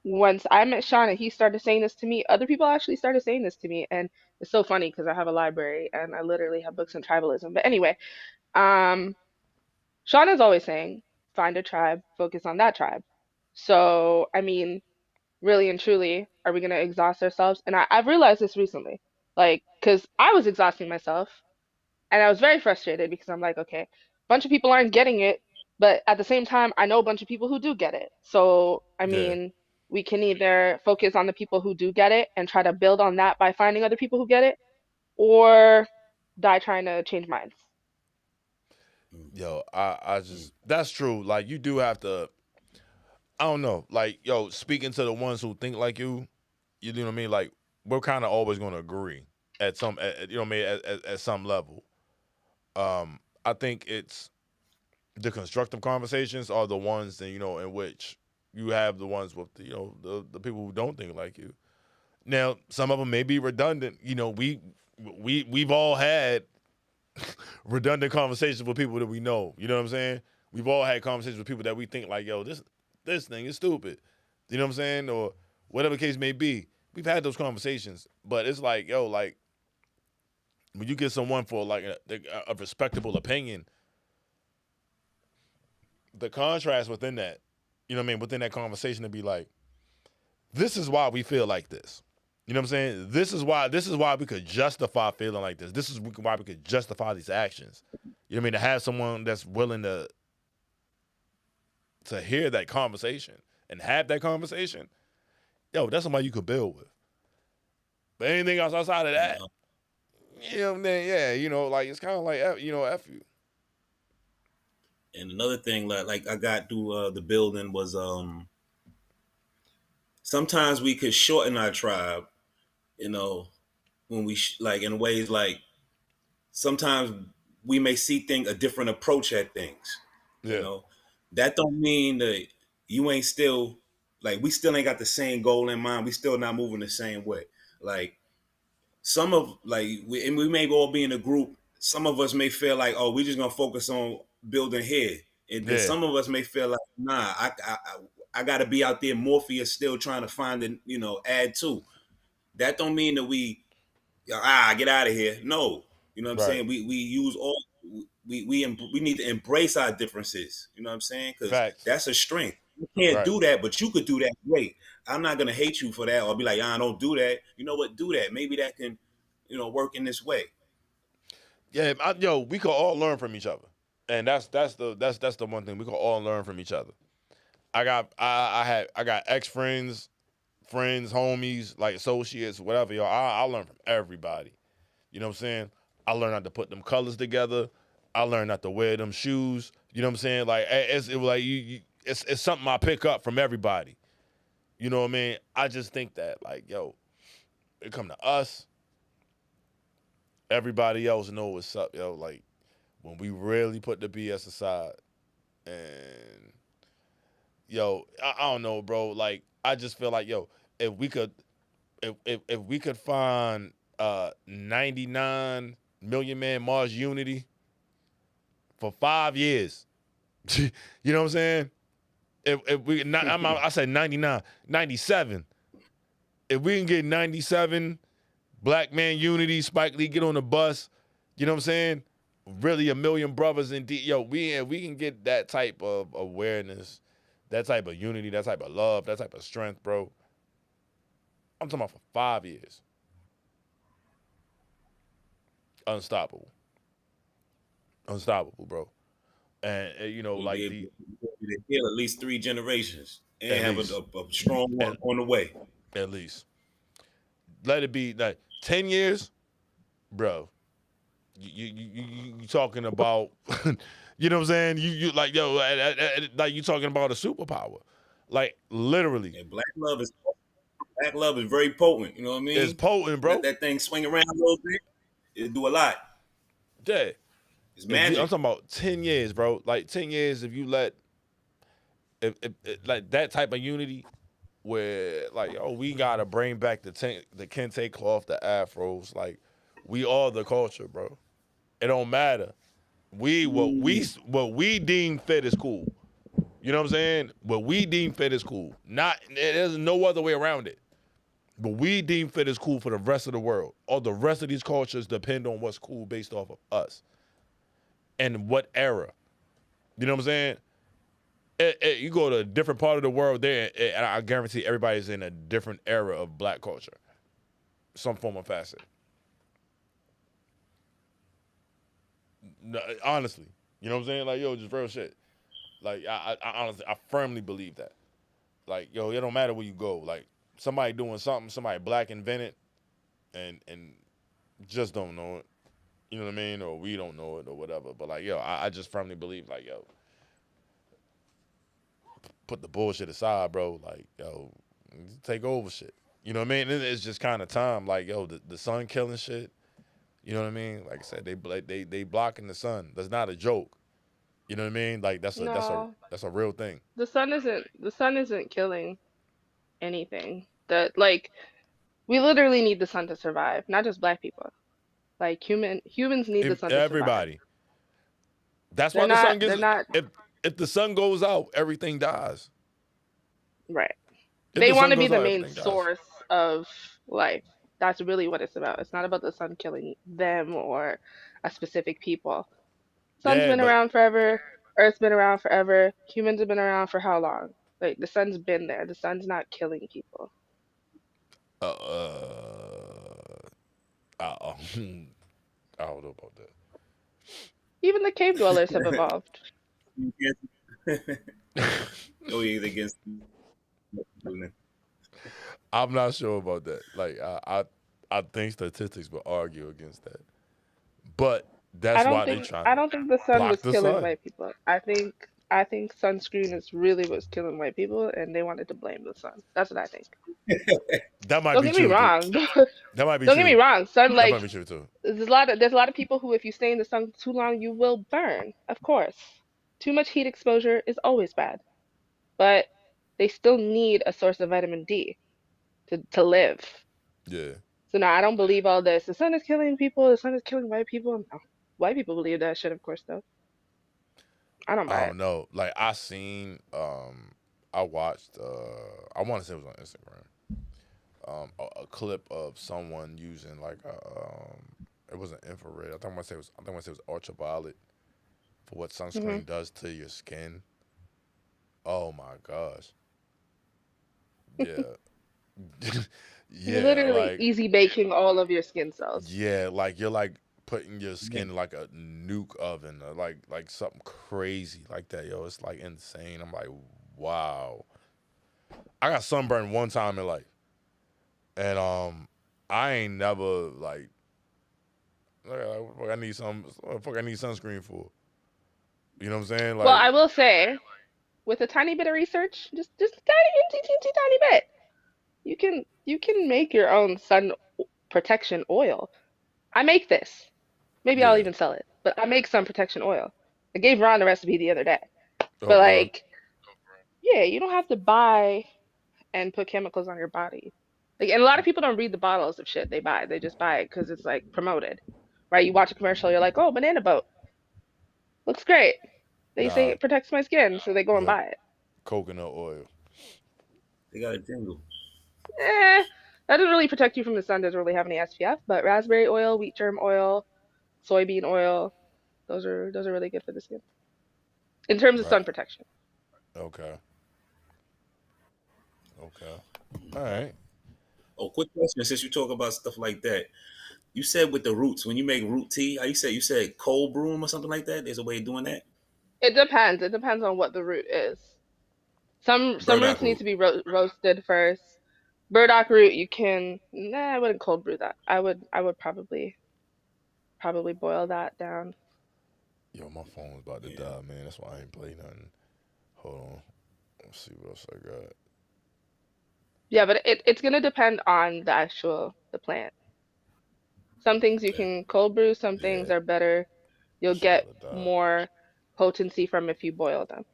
once I met Sean and he started saying this to me, other people actually started saying this to me. And it's so funny because I have a library and I literally have books on tribalism. But anyway, um, Sean is always saying, find a tribe, focus on that tribe. So, I mean, really and truly, are we going to exhaust ourselves? And I've realized this recently, like, because I was exhausting myself and I was very frustrated because I'm like, okay, a bunch of people aren't getting it, but at the same time, I know a bunch of people who do get it. So, I
Yeah.
mean, We can either focus on the people who do get it and try to build on that by finding other people who get it, or die trying to change minds.
Yo, I just that's true. Like you do have to. I don't know. Like yo, speaking to the ones who think like you know what I mean. Like we're kind of always going to agree at some, you know what I mean, at some level. I think it's the constructive conversations are the ones that in which you have the ones with the people who don't think like you. Now, some of them may be redundant. We've all had redundant conversations with people that we know. You know what I'm saying? We've all had conversations with people that we think like, yo, this thing is stupid. You know what I'm saying? Or whatever the case may be. We've had those conversations, but it's like, yo, like when you get someone for like a respectable opinion, the contrast within that, you know what I mean, within that conversation to be like, this is why we feel like this. You know what I'm saying? This is why we could justify feeling like this. This is why we could justify these actions. You know what I mean? To have someone that's willing to hear that conversation and have that conversation, yo, that's somebody you could build with. But anything else outside of that, then like it's kind of like F you.
And another thing, like I got through the building was sometimes we could shorten our tribe, when we like in ways like sometimes we may see a different approach at things.
Yeah.
That don't mean that you ain't still like we still ain't got the same goal in mind. We still not moving the same way. Like some of we may all be in a group. Some of us may feel like, oh, we just gonna focus on building here, and then some of us may feel like, nah, I got to be out there. Morpheus still trying to find and add to. That don't mean that we get out of here. No, you know what I'm saying. We use all we need to embrace our differences. You know what I'm saying? Because that's a strength. You can't do that, but you could do that. Great. I'm not gonna hate you for that or be like, don't do that. You know what? Do that. Maybe that can, work in this way.
Yeah, we could all learn from each other, and that's the one thing we could all learn from each other. I got ex friends, homies, like associates, whatever, y'all. I learn from everybody. You know what I'm saying? I learned how to put them colors together. I learned how to wear them shoes. You know what I'm saying? Like it's something I pick up from everybody. You know what I mean? I just think that like, yo, it come to us. Everybody else know what's up, yo. Like when we really put the BS aside, and yo, I don't know, bro. Like I just feel like, yo, if we could find 99 Million Man Mars Unity for 5 years, you know what I'm saying? If we not, I say 99, 97. If we can get 97 Black Man Unity, Spike Lee get on the bus, you know what I'm saying? Really a million brothers in we can get that type of awareness, that type of unity, that type of love, that type of strength, bro. I'm talking about for 5 years. Unstoppable, bro. And
We'll be able to heal at least 3 generations and have a strong one on the way.
At least. Let it be like 10 years, bro. You talking about, you know what I'm saying? You like, yo, like you talking about a superpower. Like literally.
And black love is very potent, you know what I mean?
It's potent, bro.
Let that thing swing around a little bit, it'll do a lot.
Yeah.
It's magic.
I'm talking about 10 years, bro. Like 10 years if you let if like that type of unity where like, oh, we gotta bring back the kente cloth, the afros. Like we are the culture, bro. It don't matter. What we deem fit is cool. You know what I'm saying? What we deem fit is cool. There's no other way around it. But we deem fit is cool for the rest of the world. All the rest of these cultures depend on what's cool based off of us. And what era. You know what I'm saying? You go to a different part of the world there, and I guarantee everybody's in a different era of black culture. Some form of facet. No, honestly. You know what I'm saying? Like, yo, just real shit. Like, I honestly, I firmly believe that. like yo, it don't matter where you go. Like somebody doing something, somebody black invented, and just don't know it. You know what I mean? Or we don't know it or whatever. But like yo, I just firmly believe like yo, put the bullshit aside, bro. Like yo, take over shit. You know what I mean? It's just kind of time. Like yo, the sun killing shit. You know what I mean? Like I said, they blocking the sun. That's not a joke. You know what I mean? Like
No,
that's a real thing.
the sun isn't killing anything. That like we literally need the sun to survive, not just black people. Like humans need the sun to survive.
Everybody. That's
They're
why the
not
sun
they're
gets.
not
If the sun goes out, everything dies.
right.
If
They
the
want
sun
to be
goes
the
out,
main
everything dies.
source of life. That's really what it's about. It's not about the sun killing them or a specific people. Sun's
Yeah,
been
but
around forever. Earth's been around forever. Humans have been around for how long? Like the sun's been there. The sun's not killing people.
uh, uh, I, I don't know about
Even the cave dwellers have evolved.
that.
Oh yeah, against.
I'm not sure about that. Like I think statistics will argue against that. But
I
that's
don't
why they
think
trying
I
to
don't think the sun
block
was
the
killing
sun.
white people. I think sunscreen is really what's killing white people, and they wanted to blame the sun. That's what I think.
That might
Don't
be
get me
true too.
wrong.
That might be
Don't get me
true.
wrong. Sun
That might
like
be true too.
there's a lot of people who if you stay in the sun too long you will burn. Of course. Too much heat exposure is always bad. But they still need a source of vitamin D to live.
Yeah.
So now I don't believe all this. The sun is killing people, the sun is killing white people. No. White people believe that shit, of course though. I don't
I
buy
don't
it.
know. Like I watched I want to say it was on Instagram. A clip of someone using like it was an infrared. I think I want to say it was ultraviolet for what
Hmm.
sunscreen does to your skin. Oh my gosh. Yeah.
You're
Yeah,
literally easy baking all of your skin cells.
like you're like putting your
Yeah.
skin in like a nuke oven or like something crazy like that, yo. It's like insane. I'm like, wow. I got sunburned one time in life. And I ain't never what the fuck I need what the fuck I need sunscreen for. You know what I'm saying?
Well,
Like,
I will say, with a tiny bit of research, just a tiny, teensy, teensy, tiny bit, you can make your own sun protection oil. I make this. Maybe I'll
yeah.
even sell it. But I make sun protection oil. I gave Ron the recipe the other day.
Oh
But
bro.
like, yeah, you don't have to buy and put chemicals on your body. Like, and a lot of people don't read the bottles of shit they buy. They just buy it because it's like promoted, right? You watch a commercial, you're like, oh, banana boat looks great. They say
Nah,
it protects my skin, so they go and
yep.
buy it.
Coconut oil.
They got a jingle.
Eh, that doesn't really protect you from the sun. Doesn't really have any SPF. But raspberry oil, wheat germ oil, soybean oil, those are really good for the skin in terms of
Right.
sun protection.
Okay. Okay. All right.
Oh, quick question. Since you talk about stuff like that, you said with the roots, when you make root tea, how you said cold brew 'em or something like that? There's a way of doing that?
It depends. It depends on what the root is. Some
Burdock
roots need
root.
to be roasted first. Burdock root, you can. Nah, I wouldn't cold brew that. I would probably boil that down.
Yo, my phone's about to
Yeah.
die, man. That's why I ain't play nothing. Hold on. Let's see what else I got.
Yeah, but it's gonna depend on the plant. Some things you
Yeah.
can cold brew. Some things
Yeah.
are better. You'll
That shit
get
about to die.
more potency from if you boil them.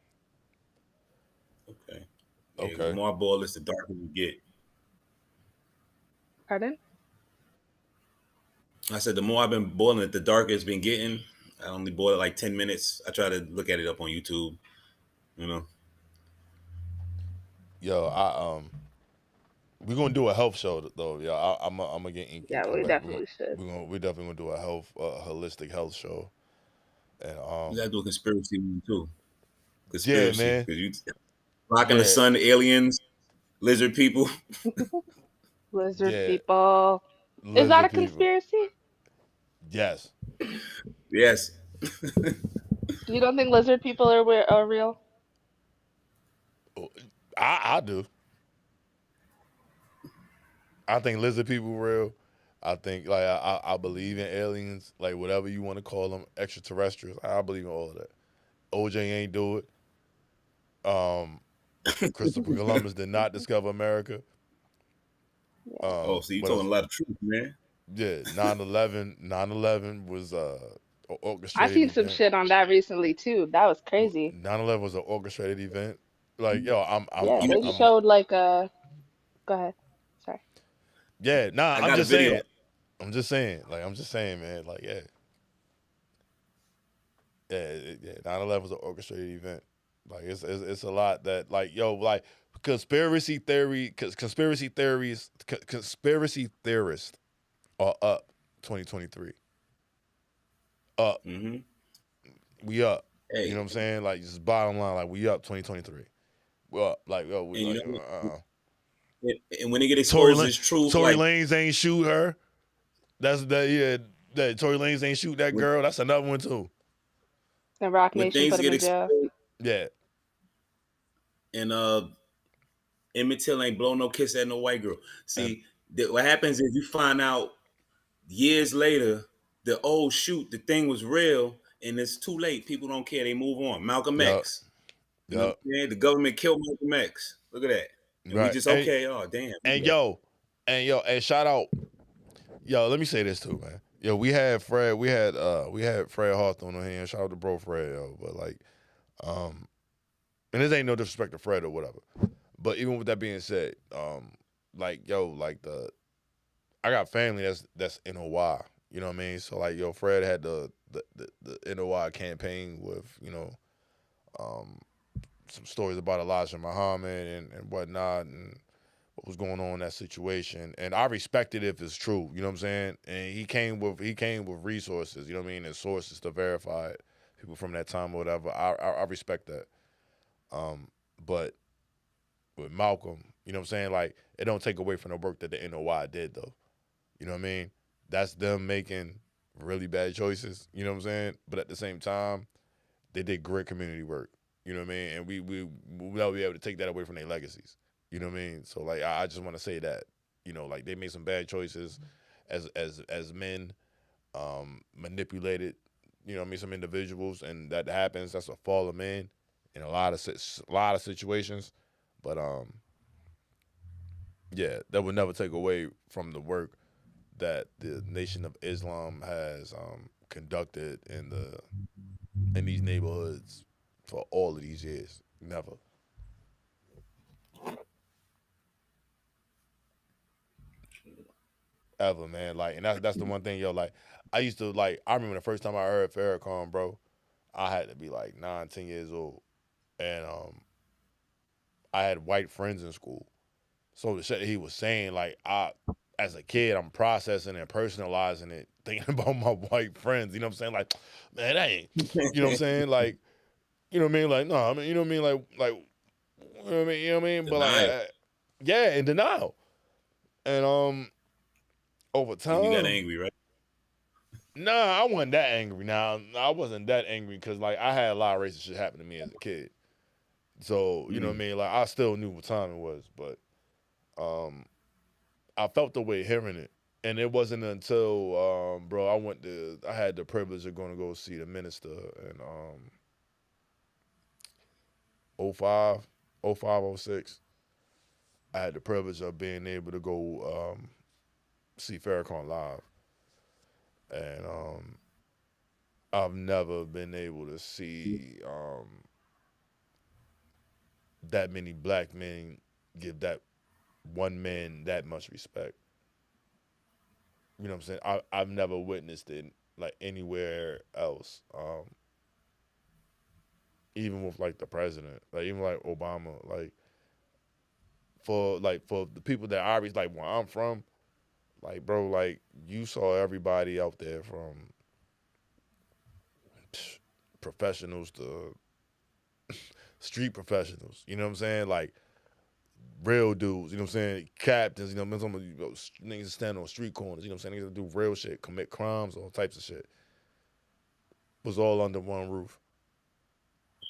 Okay. Yeah, 'cause the
Okay.
more I boil this, the darker you get.
Pardon?
I said the more I've been boiling it, the darker it's been getting. I only boil it like 10 minutes. I try to look at it up on YouTube, you know.
Yo, we're gonna do a health show though. Yeah, I'm gonna get Inky
Yeah,
come
we
back.
definitely should.
We definitely gonna do a holistic health show. And
You gotta do a conspiracy one too.
yeah,
Conspiracy.
man.
Because you blocking the
Yeah,
sun, aliens, lizard people.
Lizard
yeah.
people. Is that a
Lizard people.
conspiracy?
Yes.
Yes.
You don't think lizard people are real?
I do. I think lizard people real. I think like I believe in aliens, like whatever you want to call them, extraterrestrials. I believe in all of that. OJ ain't do it. Christopher Columbus did not discover America.
Oh, so you
What
talking
else?
a lot of truth, man.
Yeah, 9/11 was an
I
orchestrated
seen some
event.
shit on that recently too. That was crazy.
9/11 was an orchestrated event. Like yo,
Yeah,
You
they
know,
I'm
showed like a. Go ahead. Sorry.
yeah, nah,
I
I'm
got a
just
video.
saying. I'm just saying, man. Like yeah. 9/11 was an orchestrated event. Like it's a lot that like yo like conspiracy theorists are up 2023 up.
Mm-hmm.
We up. You know
Hey,
what I'm saying? Like just bottom line, like we up 2023. We up. Like yo, we
and you
like
know, and when they get
Tory
exposed
Lane,
as truth,
Tory
like
Lanez ain't shoot her. That's that yeah. That Tory Lanez ain't shoot that
when,
girl. That's another one too.
And Rock
when
Nation put
things
him
get
in jail.
exposed,
Yeah.
and Emmett Till ain't blow no kiss at no white girl.
And
See, what happens is you find out years later, the thing was real, and it's too late. People don't care. They move on. Malcolm
yup.
X. You know what
Yup.
I'm saying? The government killed Malcolm X. Look at that. And we
Right.
just okay. Oh damn.
And yo, and shout out. Yo, let me say this too, man. Yo, we had Fred Hawthorne on here. Shout out to bro Fred, yo. But like, and this ain't no disrespect to Fred or whatever. But even with that being said, like yo, like I got family that's NOY. You know what I mean? So like yo, Fred had the NOY campaign with, some stories about Elijah Muhammad and whatnot and what was going on in that situation. And I respect it if it's true. You know what I'm saying? And he came with resources, you know what I mean, and sources to verify it. People from that time or whatever. I respect that. But with Malcolm, you know what I'm saying? Like, it don't take away from the work that the NOI did though. You know what I mean? That's them making really bad choices, you know what I'm saying? But at the same time, they did great community work. You know what I mean? And we'll never be able to take that away from their legacies. You know what I mean? So like I just want to say that. You know, like they made some bad choices as men, manipulated, you know what I mean, some individuals, and that happens. That's a fall of men in a lot of situations. But yeah, that would never take away from the work that the Nation of Islam has conducted in these neighborhoods for all of these years. Never. Ever, man. Like, and that's the one thing, yo. Like, I used to like. I remember the first time I heard Farrakhan, bro. I had to be like 9, 10 years old, and I had white friends in school. So the shit that he was saying, like, as a kid, I'm processing and personalizing it, thinking about my white friends. You know what I'm saying? Like, man, that ain't. You know what I'm saying? Like, you know what I mean? Like, no, I mean, you know what I mean? Like, you know what I mean? You know what I mean? But like,
Denial.
yeah, in denial, and over
And you got
time.
angry, right?
Nah, I wasn't that angry. Now I wasn't that angry because like I had a lot of racist shit happen to me as a kid. So you know what I
Mm.
mean. Like I still knew what time it was, but I felt the way hearing it, and it wasn't until bro, I had the privilege of going to go see the minister in '05, '05, '06. I had the privilege of being able to go see Farrakhan live, and I've never been able to see that many black men give that one man that much respect. You know what I'm saying? I've never witnessed it like anywhere else. Even with like the president, like even like Obama, for the people that obviously like where I'm from, like bro, like you saw everybody out there from professionals to street professionals. You know what I'm saying? Like real dudes, you know what I'm saying? Captains, you know, some of niggas stand on street corners, you know what I'm saying? Niggas do real shit, commit crimes, all types of shit. Was all under one roof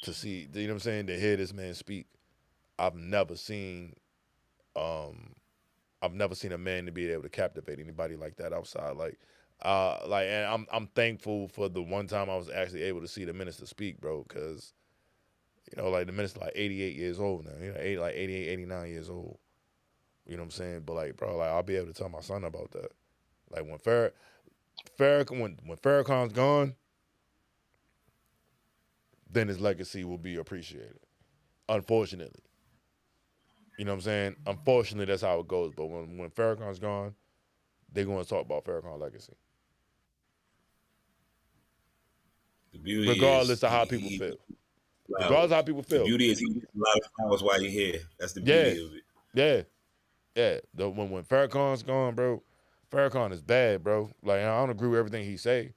to see, you know what I'm saying? To hear this man speak. I've never seen I've never seen a man to be able to captivate anybody like that outside. And I'm thankful for the one time I was actually able to see the minister speak, bro, because like the minister like 88 years old now, 88, 89 years old. You know what I'm saying? But like, bro, like I'll be able to tell my son about that. Like when Farrakhan's gone, then his legacy will be appreciated. Unfortunately. You know what I'm saying? Unfortunately, that's how it goes. But when Farrakhan's gone, they're going to talk about Farrakhan's legacy.
The beauty
Regardless
is
of how people feel.
flowers.
Regardless of how people
The
feel.
beauty is he gets a lot of flowers while you're here. That's the
Yeah.
beauty of it.
Yeah. When Farrakhan's gone, bro, Farrakhan is bad, bro. Like, I don't agree with everything he say.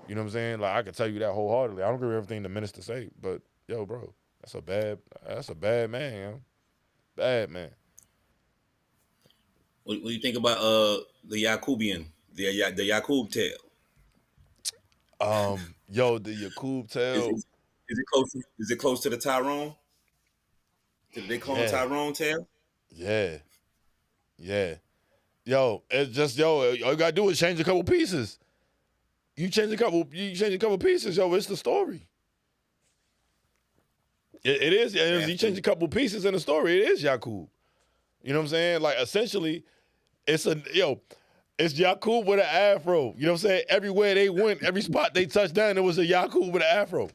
You know what I'm saying? Like, I can tell you that wholeheartedly. I don't agree with everything the minister say. But, yo, bro, that's a bad man, yo. Bad man.
What do you think about the Yakubian, the Yakub tale?
The Yakub tale.
Is it close? Is it close to the Tyrone? Did they call him Tyrone tale?
Yeah. Yo, it's just all you gotta do is change a couple pieces. You change a couple pieces, yo, it's the story. It is. You change a couple pieces in the story, it is Yakub. You know what I'm saying? Like essentially, it's Yakub with an afro. You know what I'm saying? Everywhere they went, every spot they touched down, there was a Yakub with an afro.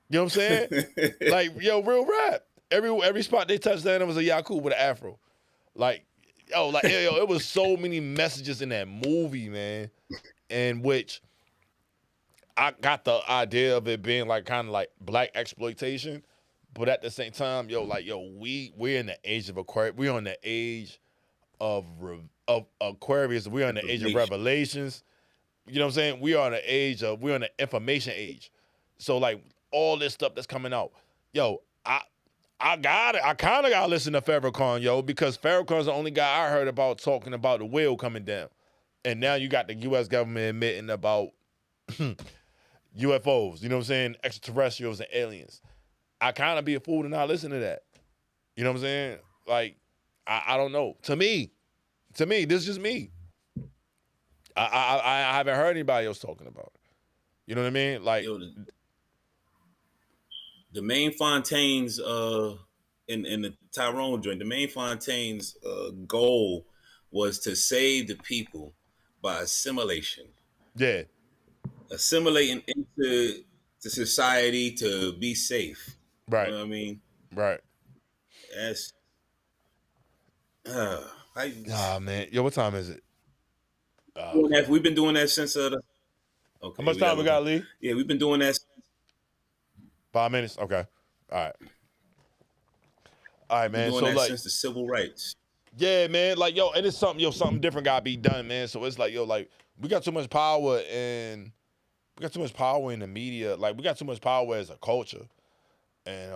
You know what I'm saying? Like, yo, real rap. Every spot they touched down, there was a Yakub with an afro. It was so many messages in that movie, man, in which I got the idea of it being like kind of like black exploitation, but at the same time, we're in the age of Aquarius. We're on the age of Aquarius. We're on the age of revelations. You know what I'm saying? We're on the information age. So like all this stuff that's coming out, I kind of got to listen to Farrakhan, yo, because Farrakhan's the only guy I heard about talking about the wheel coming down. And now you got the U.S. government admitting about UFOs, you know what I'm saying? Extraterrestrials and aliens. I kind of be a fool to not listen to that. You know what I'm saying? Like, I don't know. To me, this is just me. I haven't heard anybody else talking about it. You know what I mean? Like,
the main Fontaine's in the Tyrone joint, the main Fontaine's goal was to save the people by assimilation.
Yeah.
Assimilating into the society to be safe.
Right.
You know what I mean?
Right.
That's
man. Yo, what time is it?
We've been doing that since okay.
How much time we got, Lee?
Yeah, we've been doing that.
5 minutes? Okay. All right, man.
So like since the civil rights.
Yeah, man. Like, yo, and it's something different gotta be done, man. So it's like, we got too much power in the media. Like, we got too much power as a culture. And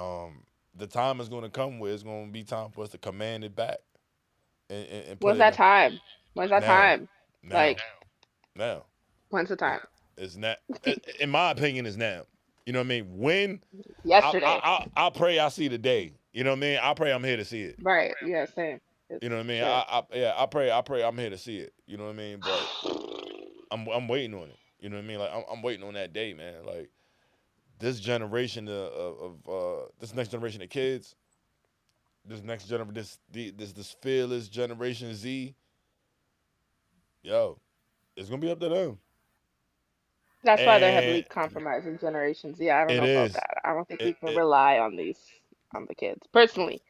the time is gonna come where it's gonna be time for us to command it back. And
When's that time? When's that time?
Now.
When's the time?
It's not. In my opinion, it's now. You know what I mean? When?
Yesterday.
I pray I see the day. You know what I mean? I pray I'm here to see it.
Right. Yeah. Same.
You know what I mean? I pray I'm here to see it. You know what I mean? But I'm waiting on it. You know what I mean? Like I'm waiting on that day, man. Like this generation of this next generation of kids, this fearless generation Z. Yo, it's gonna be up to them.
That's why they're heavily compromising generations. Yeah, I don't know about that. I don't think we can rely on the kids. Personally.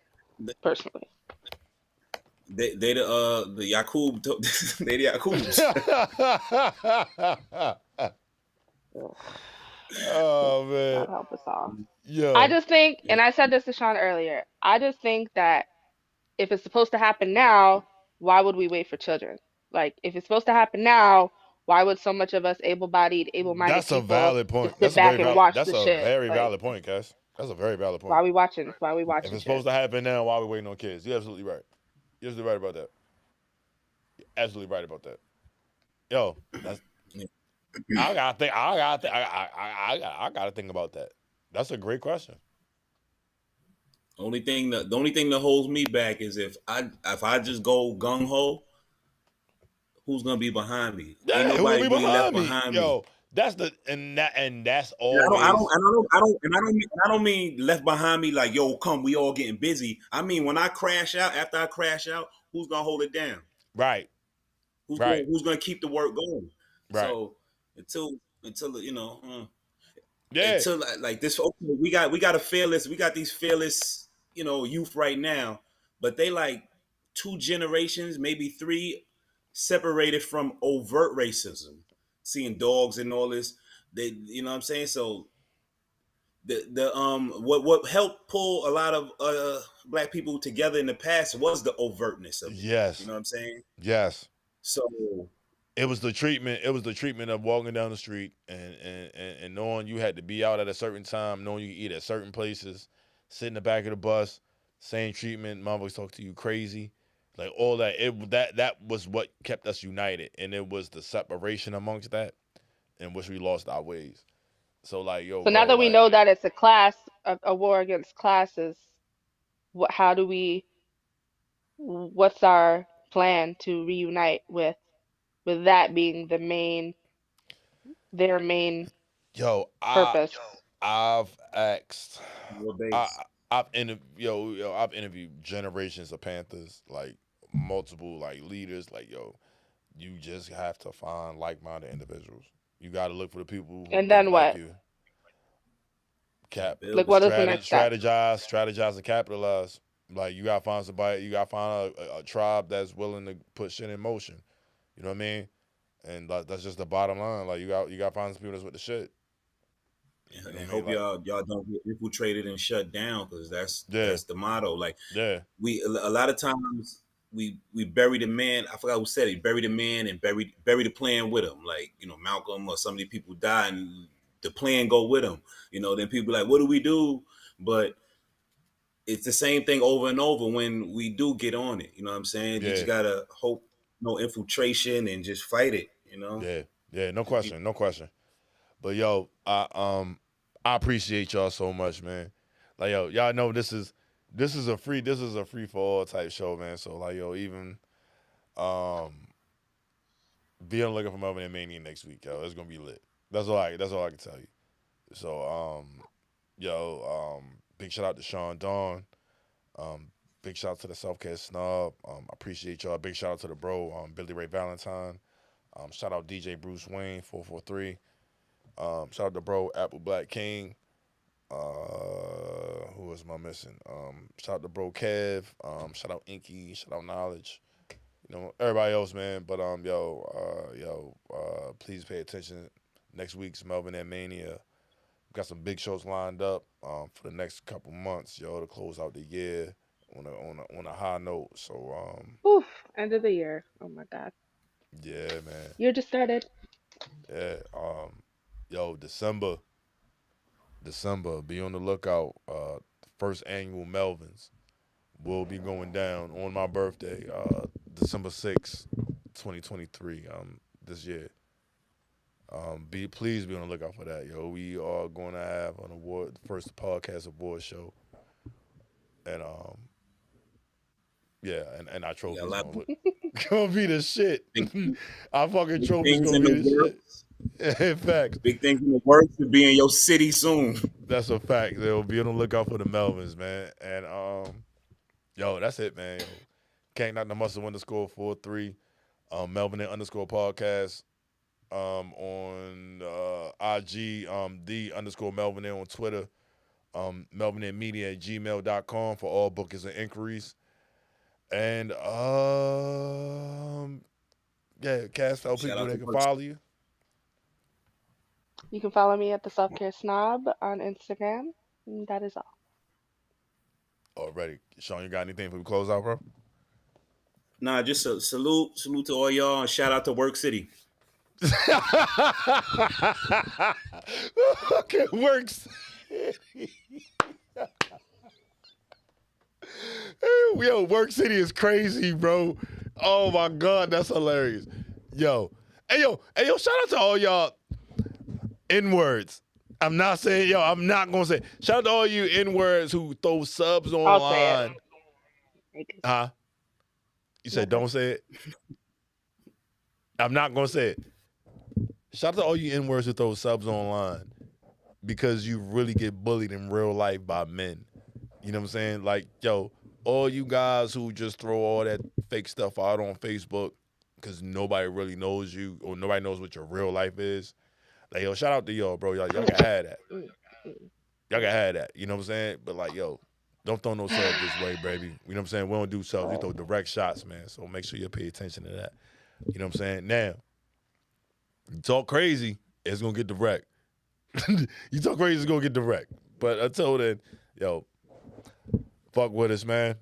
They the Yakub they the Yakubs.
Oh man.
God help us all.
Yo.
I just think, and I said this to Sean earlier, I just think that if it's supposed to happen now, why would we wait for children? Like, if it's supposed to happen now, why would so much of us able-bodied, able-minded
That's a
people
valid point.
sit back and watch
That's
the
a
shit?
very valid point, Cass. That's a very valid point.
Why are we watching?
If it's supposed to happen now, why are we waiting on kids? You're absolutely right. You're absolutely right about that. You're absolutely right about that. Yo, that's. I gotta think about that. That's a great question.
The only thing that holds me back is if I just go gung ho, who's gonna be behind me? Ain't
Yeah, who gonna
nobody
be
really left
behind me?
behind me.
Yo, that's the and that's
And
always
I don't mean left behind me like, yo, come, we all getting busy. I mean, when I crash out, after I crash out, who's gonna hold it down?
right, right,
Who's gonna keep the work going?
right.
So until you know,
Yeah,
until like this, okay, we got a fearless, we got these fearless, youth right now, but they like 2 generations, maybe 3, separated from overt racism, seeing dogs and all this. They, you know what I'm saying? So the what helped pull a lot of black people together in the past was the overtness of it. You
yes,
know what I'm saying?
yes.
So
It was the treatment. It was the treatment of walking down the street and knowing you had to be out at a certain time, knowing you could eat at certain places, sit in the back of the bus, same treatment. Mom always talk to you crazy, like all that. That was what kept us united, and it was the separation amongst that in which we lost our ways. So like, yo,
So now
bro,
that we
like,
know that it's a war against classes, how do what's our plan to reunite with that being their main
yo,
purpose?
I've asked,
more
I
base.
I've interviewed generations of Panthers, like multiple like leaders, like yo, you just have to find like-minded individuals. You got to look for the people who
And
think
then
like
what?
you. Cap,
Like,
Build it.
what is the next step?
strategize, and capitalize. Like you gotta find somebody. You gotta find a tribe that's willing to put shit in motion. You know what I mean? And that's just the bottom line. Like you got to find some people that's with the shit. You know
And
what I mean?
hope
Like
y'all don't get infiltrated and shut down, because
yeah,
that's the motto. Like,
yeah,
we a lot of times we bury the man. I forgot who said it. Bury the man and bury the plan with him. Like, Malcolm or some of these people die and the plan go with them. Then people like, what do we do? But it's the same thing over and over when we do get on it. You know what I'm saying? You
yeah,
just gotta hope no infiltration and just fight it.
yeah, yeah. No
And keep.
question, no question. But yo, I appreciate y'all so much, man. Like yo, y'all know this is a free for all type show, man. So like yo, even um be on the lookout for Melvin and Mania next week, yo. It's gonna be lit. That's all I can tell you. So big shout out to Sean Dawn. Big shout out to the Self Care Snob. I appreciate y'all. Big shout out to the bro, Billy Ray Valentine. Shout out DJ Bruce Wayne 443. Shout out to bro Apple Black King. Who was I missing? Shout out to bro Kev. Shout out Inky. Shout out Knowledge. Everybody else, man. But please pay attention. Next week's Melvin and Mania. We got some big shows lined up for the next couple months, yo, to close out the year on a high note. So
Oof, end of the year. Oh my God.
yeah, man.
Year just started.
Yeah. Yo, December, be on the lookout. First annual Melvins will be going down on my birthday, December 6th, 2023, this year. Please be on the lookout for that, yo. We are going to have an award, first podcast award show, and yeah, and our
Yeah, a
trophy's
lot
gonna be the shit.
big,
Our fucking
big
trophy's
things
gonna
in
be
the
the shit.
works.
In fact,
Big things in the works to be in your city soon.
that's a fact. They'll be on the lookout for the Melvins, man. And yo, that's it, man. Yo, Can't Not the Muscle _43, Melvinaire _podcast. On IG, the _Melvinaire on Twitter, melvinaire@gmail.com for all bookings and inquiries. And yeah, Cass, tell
Shout
people
out
they
to
can
Work.
follow you.
You can follow me at the Self Care Snob on Instagram. And that is all.
Already. Sean, you got anything for we close out, bro?
Nah, just a salute to all y'all, and shout out to Work City.
Okay, works. Yo, Work City is crazy, bro. Oh my God, that's hilarious. Yo, shout out to all y'all N-words. I'm not saying, yo, I'm not gonna say. Shout out to all you N-words who throw subs
I'll say it.
online. Huh? You said
Nothing.
don't say it? I'm not gonna say it. Shout out to all you N-words who throw subs online because you really get bullied in real life by men. You know what I'm saying? Like, yo, all you guys who just throw all that fake stuff out on Facebook because nobody really knows you or nobody knows what your real life is. Like, yo, shout out to y'all, bro. Y'all can have that.
Mm, mm.
Y'all can have that. You know what I'm saying? But, like, yo, don't throw no subs this way, baby. You know what I'm saying? We don't do subs. We throw direct shots, man. So make sure you pay attention to that. You know what I'm saying? Now, you talk crazy, it's going to get direct. You talk crazy, it's going to get direct. But until then, yo, fuck with us, man.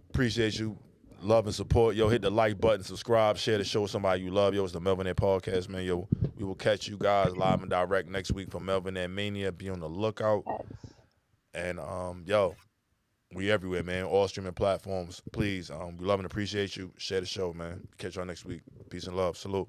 Appreciate you. Love and support. Yo, hit the like button, subscribe, share the show with somebody you love. Yo, it's the Melvinaire Podcast, man. Yo, we will catch you guys live and direct next week for Melvinaire Mania. Be on the lookout. And, yo, we everywhere, man. All streaming platforms. Please, we love and appreciate you. Share the show, man. Catch y'all next week. Peace and love. Salute.